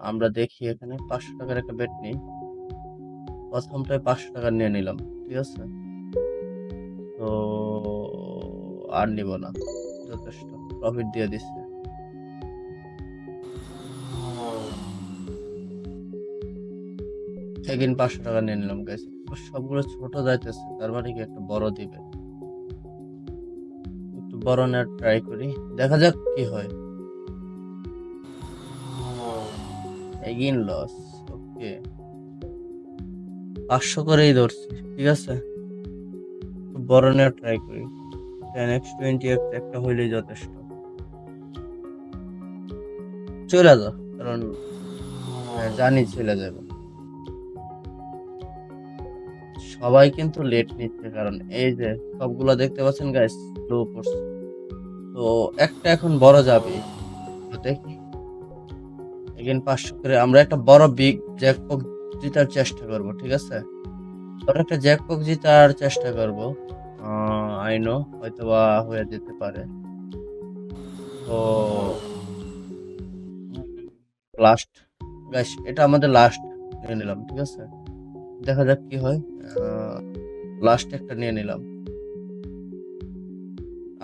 আমরা দেখি এখানে 500 টাকার একটা বেট নেই। প্রথমটায় 500 টাকা নিয়ে নিলাম। ঠিক আছে? তো আর নিব না। যথেষ্ট। প্রফিট দিয়ে দিচ্ছে। এগেইন 500 টাকা নিয়ে নিলাম গাইস। সবগুলো ছোট যাইতেছে। তার মানে কি একটা বড় দিবে। একটু বড় নেওয়ার ট্রাই করি। দেখা যাক কি হয়। Again loss. ওকে। 500 করেই ধরছি। ঠিক আছে? একটু বড় নেওয়ার ট্রাই করি। 10x 20x একটা হইলেই যথেষ্ট। চলে যা। কারণ জানি চলে যাবে। সবাই কিন্তু লেট নিচ্ছে কারণ এই যে সবগুলো দেখতে পাচ্ছেন গাইস স্লো পড়ছে। তো একটা এখন বড় যাবে। তো দেখি এগেইন 500 করে আমরা একটা বড় বিগ জ্যাকপট জেতার চেষ্টা করব। ঠিক আছে? বড় একটা জ্যাকপট জেতার চেষ্টা করব। আই নো হয়তোবা হয়ে যেতে পারে। তো লাস্ট গাইস এটা আমাদের লাস্ট নিয়ে নিলাম। ঠিক আছে? দেখা যাক কি হয়। লাস্ট একটা নিয়ে নিলাম।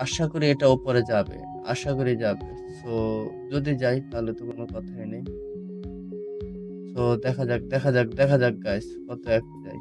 আশা করি এটা উপরে যাবে। আশা করি যাবে। সো যদি যাই তাহলে তো কোনো কথাই নেই। সো দেখা যাক গাইস কত এক যাই।